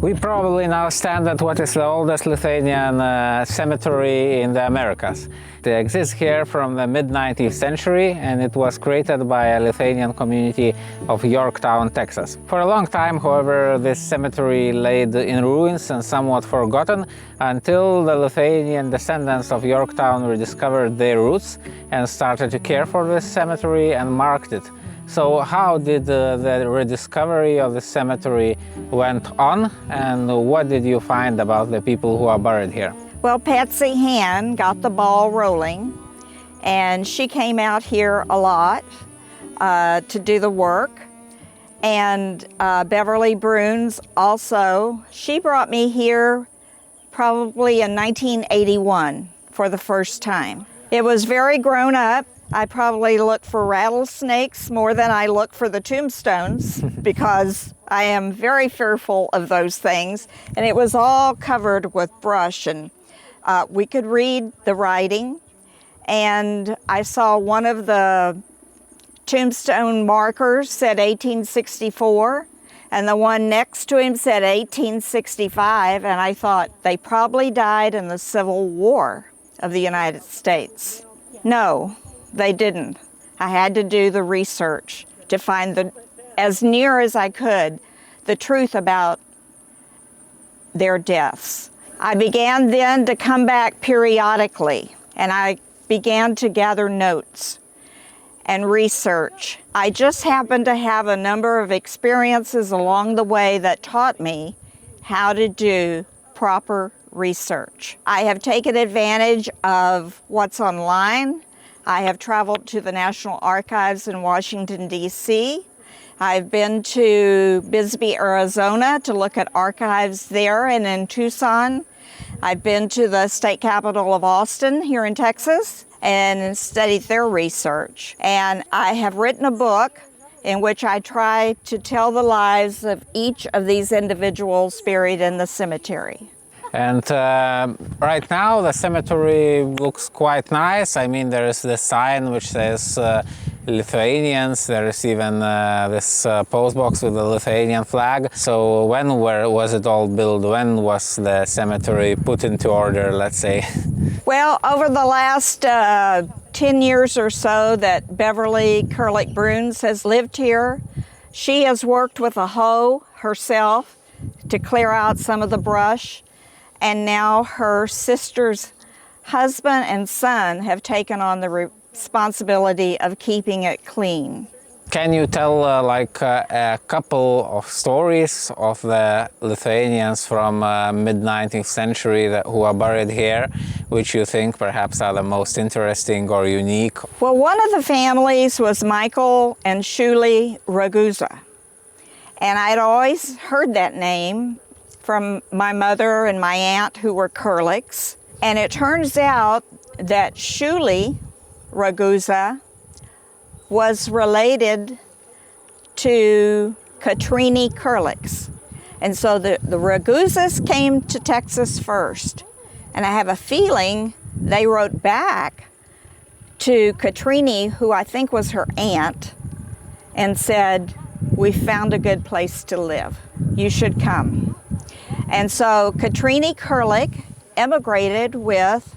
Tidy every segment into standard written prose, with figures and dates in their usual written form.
We probably now stand at what is the oldest Lithuanian cemetery in the Americas. It exists here from the mid-19th century, and it was created by a Lithuanian community of Yorktown, Texas. For a long time, however, this cemetery lay in ruins and somewhat forgotten until the Lithuanian descendants of Yorktown rediscovered their roots and started to care for this cemetery and marked it. So how did the rediscovery of the cemetery went on, and what did you find about the people who are buried here? Well, Patsy Han got the ball rolling, and she came out here a lot to do the work. And Beverly Bruns also, she brought me here probably in 1981 for the first time. It was very grown up. I probably look for rattlesnakes more than I look for the tombstones because I am very fearful of those things. And it was all covered with brush, and we could read the writing. And I saw one of the tombstone markers said 1864, and the one next to him said 1865. And I thought they probably died in the Civil War of the United States. No. They didn't. I had to do the research to find as near as I could, the truth about their deaths. I began then to come back periodically, and I began to gather notes and research. I just happened to have a number of experiences along the way that taught me how to do proper research. I have taken advantage of what's online. I have traveled to the National Archives in Washington, D.C. I've been to Bisbee, Arizona to look at archives there and in Tucson. I've been to the state capital of Austin here in Texas and studied their research. And I have written a book in which I try to tell the lives of each of these individuals buried in the cemetery. And right now the cemetery looks quite nice. I mean, there is this sign which says Lithuanians. There is even this post box with the Lithuanian flag. So when was it all built? When was the cemetery put into order, let's say? Well, over the last 10 years or so that Beverly Kerlick Bruns has lived here, she has worked with a hoe herself to clear out some of the brush. And now her sister's husband and son have taken on the responsibility of keeping it clean. Can you tell like a couple of stories of the Lithuanians from mid-19th century who are buried here, which you think perhaps are the most interesting or unique? Well, one of the families was Michael and Shuli Raguza. And I'd always heard that name from my mother and my aunt who were Kerlicks. And it turns out that Shuli Raguza was related to Katrini Kerlicks. And so the Raguzas came to Texas first. And I have a feeling they wrote back to Katrini, who I think was her aunt, and said, "We found a good place to live. You should come." And so Katrini Kerlick immigrated with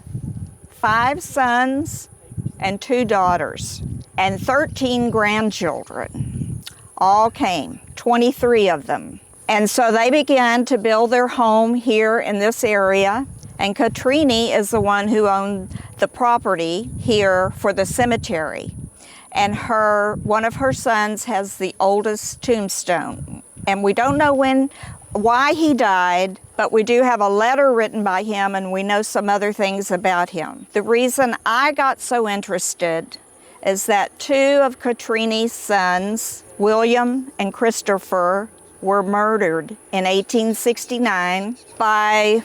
5 sons and 2 daughters and 13 grandchildren. All came, 23 of them. And so they began to build their home here in this area. And Katrini is the one who owned the property here for the cemetery. And one of her sons has the oldest tombstone. And we don't know why he died, but we do have a letter written by him, and we know some other things about him. The reason I got so interested is that 2 of Katrini's sons, William and Christopher, were murdered in 1869 by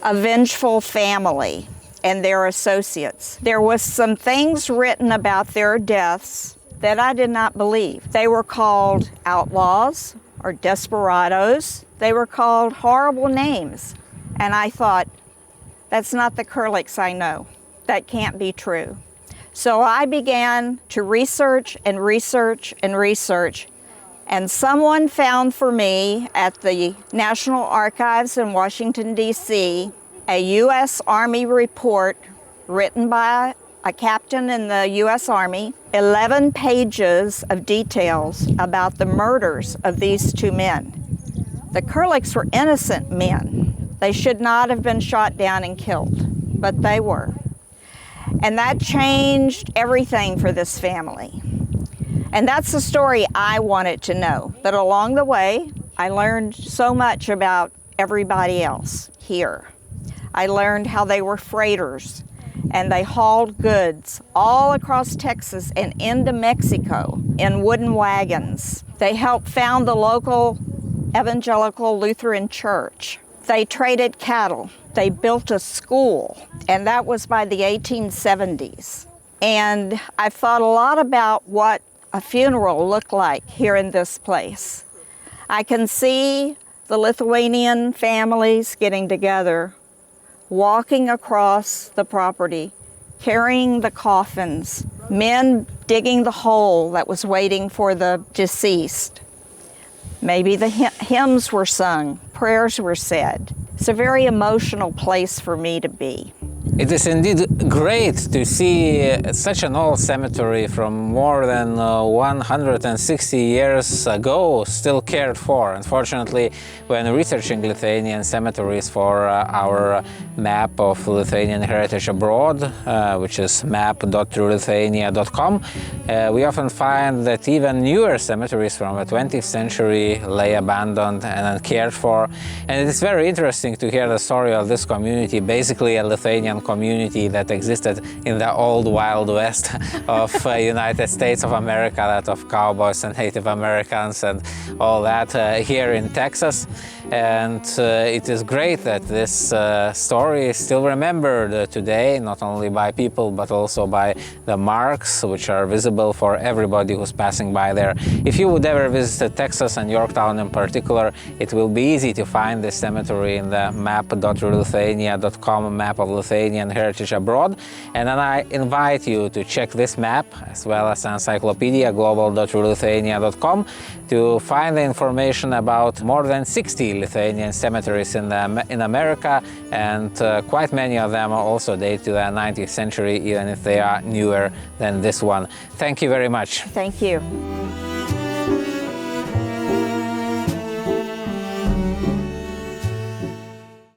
a vengeful family and their associates. There was some things written about their deaths that I did not believe. They were called outlaws or desperados. They were called horrible names. And I thought, that's not the Kerlicks I know. That can't be true. So I began to research and research and research And someone found for me at the National Archives in Washington, D.C., a U.S. Army report written by a captain in the U.S. Army, 11 pages of details about the murders of these two men. The Kerlicks were innocent men. They should not have been shot down and killed, but they were. And that changed everything for this family. And that's the story I wanted to know. But along the way, I learned so much about everybody else here. I learned how they were freighters, and they hauled goods all across Texas and into Mexico in wooden wagons. They helped found the local evangelical Lutheran church. They traded cattle. They built a school, and that was by the 1870s. And I've thought a lot about what a funeral looked like here in this place. I can see the Lithuanian families getting together, walking across the property, carrying the coffins, men digging the hole that was waiting for the deceased. Maybe the hymns were sung, prayers were said. It's a very emotional place for me to be. It is indeed great to see such an old cemetery from more than 160 years ago still cared for. Unfortunately, when researching Lithuanian cemeteries for our map of Lithuanian heritage abroad, which is map.lithuania.com, we often find that even newer cemeteries from the 20th century lay abandoned and uncared for. And it is very interesting to hear the story of this community, basically a Lithuanian community that existed in the old Wild West of United States of America, that of cowboys and Native Americans and all that here in Texas. And it is great that this story is still remembered today, not only by people but also by the marks which are visible for everybody who's passing by there. If you would ever visit Texas and Yorktown in particular, it will be easy to find this cemetery in the map.lithuania.com map of Lithuanian heritage abroad. And then I invite you to check this map as well as encyclopedia global.lithuania.com to find the information about more than 60 Lithuanian cemeteries in America, and quite many of them also date to the 19th century, even if they are newer than this one. Thank you very much. Thank you.